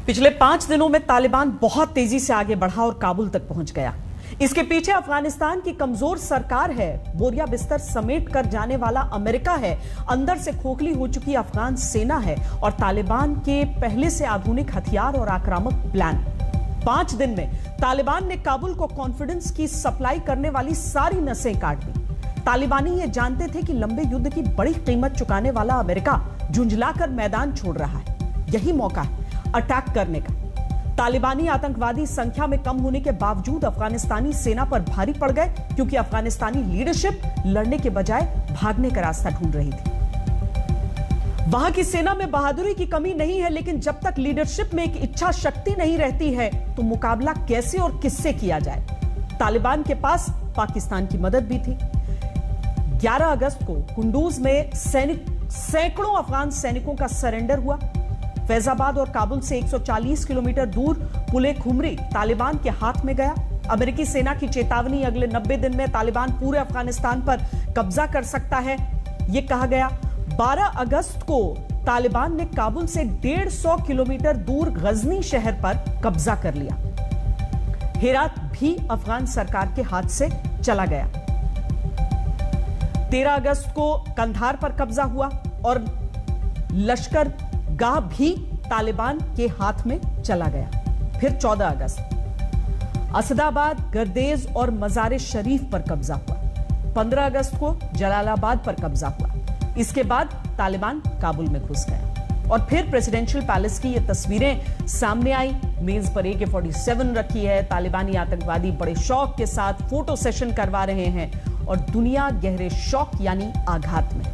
पिछले 5 दिनों में तालिबान बहुत तेजी से आगे बढ़ा और काबुल तक पहुंच गया। इसके पीछे अफगानिस्तान की कमजोर सरकार है, बोरिया बिस्तर समेट कर जाने वाला अमेरिका है, अंदर से खोखली हो चुकी अफगान सेना है और तालिबान के पहले से आधुनिक हथियार और आक्रामक प्लान। 5 दिन में तालिबान ने काबुल को कॉन्फिडेंस की सप्लाई करने वाली सारी नसें काट दी। तालिबानी ये जानते थे कि लंबे युद्ध की बड़ी कीमत चुकाने वाला अमेरिका झुंझलाकर मैदान छोड़ रहा है। यही मौका है अटैक करने का। तालिबानी आतंकवादी संख्या में कम होने के बावजूद अफगानिस्तानी सेना पर भारी पड़ गए, क्योंकि अफगानिस्तानी लीडरशिप लड़ने के बजाय भागने का रास्ता ढूंढ रही थी। वहां की सेना में बहादुरी की कमी नहीं है, लेकिन जब तक लीडरशिप में एक इच्छा शक्ति नहीं रहती है तो मुकाबला कैसे और किससे किया जाए। तालिबान के पास पाकिस्तान की मदद भी थी। 11 अगस्त को कुंडूज में सैकड़ों अफगान सैनिकों का सरेंडर हुआ। फैजाबाद और काबुल से 140 किलोमीटर दूर पुले खुमरी तालिबान के हाथ में गया। अमेरिकी सेना की चेतावनी, अगले 90 दिन में तालिबान पूरे अफगानिस्तान पर कब्जा कर सकता है, यह कहा गया। 12 अगस्त को तालिबान ने काबुल से 150 किलोमीटर दूर गजनी शहर पर कब्जा कर लिया। हेरात भी अफगान सरकार के हाथ से चला गया। 13 अगस्त को कंधार पर कब्जा हुआ और लश्कर गाह भी तालिबान के हाथ में चला गया। फिर 14 अगस्त असदाबाद, गर्देज और मज़ार शरीफ पर कब्जा हुआ। 15 अगस्त को जलालाबाद पर कब्जा हुआ। इसके बाद तालिबान काबुल में घुस गया और फिर प्रेसिडेंशियल पैलेस की ये तस्वीरें सामने आई। मेज पर AK-47 रखी है। तालिबानी आतंकवादी बड़े शौक के साथ फोटो सेशन करवा रहे हैं और दुनिया गहरे शौक यानी आघात में।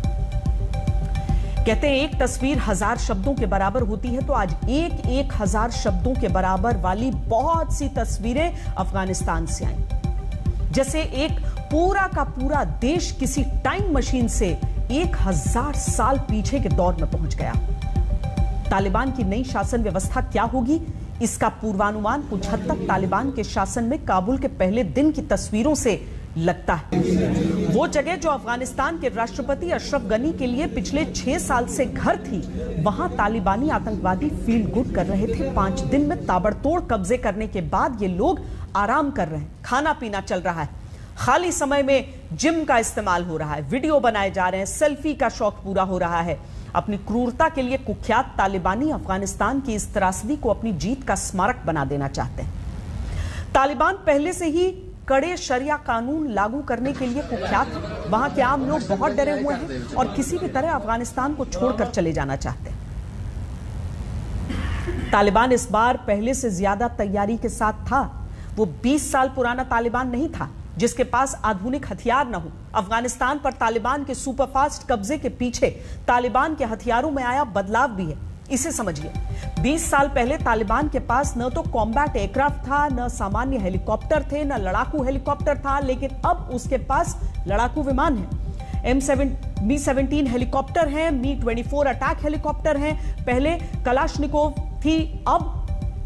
कहते हैं एक तस्वीर 1000 शब्दों के बराबर होती है, तो आज 1000 शब्दों के बराबर वाली बहुत सी तस्वीरें अफगानिस्तान से आई। जैसे एक पूरा का पूरा देश किसी टाइम मशीन से 1000 साल पीछे के दौर में पहुंच गया। तालिबान की नई शासन व्यवस्था क्या होगी, इसका पूर्वानुमान कुछ हद तक तालिबान के शासन में काबुल के पहले दिन की तस्वीरों से लगता है। वो जगह जो अफगानिस्तान के राष्ट्रपति अशरफ गनी के लिए पिछले 6 साल से घर थी, वहां तालिबानी आतंकवादी फील गुड कर रहे थे। 5 दिन में ताबड़तोड़ कब्जे करने के बाद ये लोग आराम कर रहे हैं, खाना पीना चल रहा है, खाली समय में जिम का इस्तेमाल हो रहा है, वीडियो बनाए जा रहे हैं, सेल्फी का शौक पूरा हो रहा है। अपनी क्रूरता के लिए कुख्यात तालिबानी अफगानिस्तान की इस त्रासदी को अपनी जीत का स्मारक बना देना चाहते हैं। तालिबान पहले से ही कड़े शरिया कानून लागू करने के लिए कुख्यात है। वहां के आम लोग बहुत डरे हुए हैं और किसी भी तरह अफगानिस्तान को छोड़कर चले जाना चाहते हैं। तालिबान इस बार पहले से ज्यादा तैयारी के साथ था। वो 20 साल पुराना तालिबान नहीं था जिसके पास आधुनिक हथियार न हो। अफगानिस्तान पर तालिबान के सुपरफास्ट कब्जे के पीछे तालिबान के हथियारों में आया बदलाव भी है, इसे समझिए। 20 साल पहले तालिबान के पास न तो कॉम्बैट एयरक्राफ्ट था, न सामान्य हेलीकॉप्टर थे, न लड़ाकू हेलीकॉप्टर था, लेकिन अब उसके पास लड़ाकू विमान है। Mi-17 हेलीकॉप्टर हैं, Mi-24 अटैक हेलीकॉप्टर हैं। पहले कलाशनिकोव थी, अब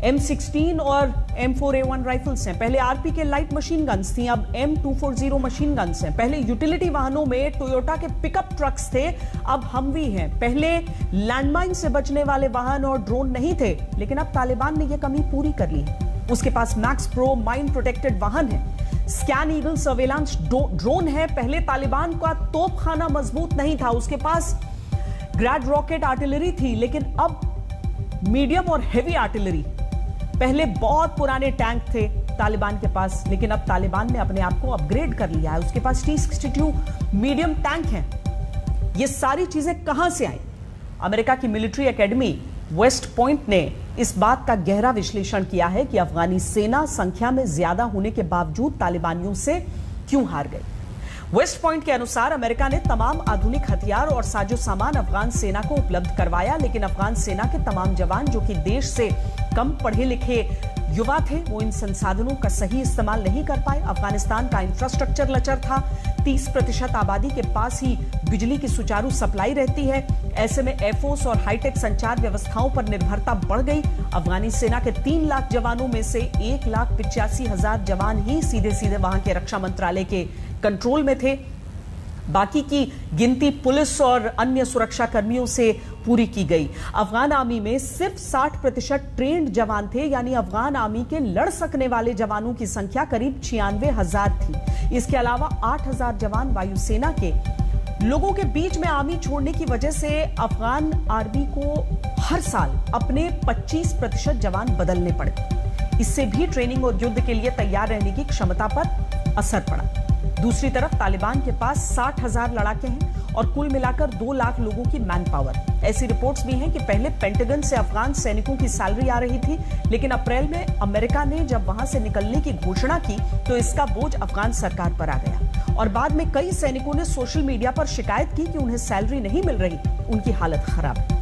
M-16 और M4A1 राइफल्स हैं। पहले आरपी के लाइट मशीन गन्स थी, अब M240 मशीन गन्स हैं। पहले यूटिलिटी वाहनों में टोयोटा के पिकअप ट्रक्स थे, अब हमवी हैं। पहले लैंडमाइन से बचने वाले वाहन और ड्रोन नहीं थे, लेकिन अब तालिबान ने यह कमी पूरी कर ली है। उसके पास मैक्स प्रो माइन प्रोटेक्टेड वाहन है, स्कैन ईगल सर्वेलांस ड्रोन है। पहले तालिबान का तोपखाना मजबूत नहीं था, उसके पास ग्रैड रॉकेट आर्टिलरी थी, लेकिन अब मीडियम और हेवी आर्टिलरी। पहले बहुत पुराने टैंक थे तालिबान के पास, लेकिन अब तालिबान ने अपने आप को अपग्रेड कर लिया है। उसके पास T-62 मीडियम टैंक हैं। ये सारी चीजें कहां से आई? अमेरिका की मिलिट्री एकेडमी वेस्ट पॉइंट ने इस बात का गहरा विश्लेषण किया है कि अफगानी सेना संख्या में ज्यादा होने के बावजूद तालिबानियों से क्यों हार गई। वेस्ट पॉइंट के अनुसार अमेरिका ने तमाम आधुनिक हथियार और साजो सामान अफगान सेना को उपलब्ध करवाया, लेकिन अफगान सेना के तमाम जवान जो कि देश से कम पढ़े लिखे युवा थे, वो इन संसाधनों का सही इस्तेमाल नहीं कर पाए। अफगानिस्तान का इंफ्रास्ट्रक्चर लचर था। 30% आबादी के पास ही बिजली की सुचारू सप्लाई रहती है। ऐसे में एयरफोर्स और हाईटेक संचार व्यवस्थाओं पर निर्भरता बढ़ गई। अफगानी सेना के 3 लाख जवानों में से 1,85,000 जवान ही सीधे सीधे वहां के रक्षा मंत्रालय के कंट्रोल में थे। बाकी की गिनती पुलिस और अन्य सुरक्षा कर्मियों से पूरी की गई। अफगान आर्मी में सिर्फ 60% ट्रेंड जवान थे, यानी अफगान आर्मी के लड़ सकने वाले जवानों की संख्या करीब 96,000 थी। इसके अलावा 8,000 जवान वायुसेना के। लोगों के बीच में आर्मी छोड़ने की वजह से अफगान आर्मी को हर साल अपने 25% जवान बदलने पड़े। इससे भी ट्रेनिंग और युद्ध के लिए तैयार रहने की क्षमता पर असर पड़ा। दूसरी तरफ तालिबान के पास 60,000 लड़ाके हैं और कुल मिलाकर 2 लाख लोगों की मैन पावर। ऐसी रिपोर्ट्स भी हैं कि पहले पेंटागन से अफगान सैनिकों की सैलरी आ रही थी, लेकिन अप्रैल में अमेरिका ने जब वहां से निकलने की घोषणा की तो इसका बोझ अफगान सरकार पर आ गया और बाद में कई सैनिकों ने सोशल मीडिया पर शिकायत की कि उन्हें सैलरी नहीं मिल रही, उनकी हालत खराब है।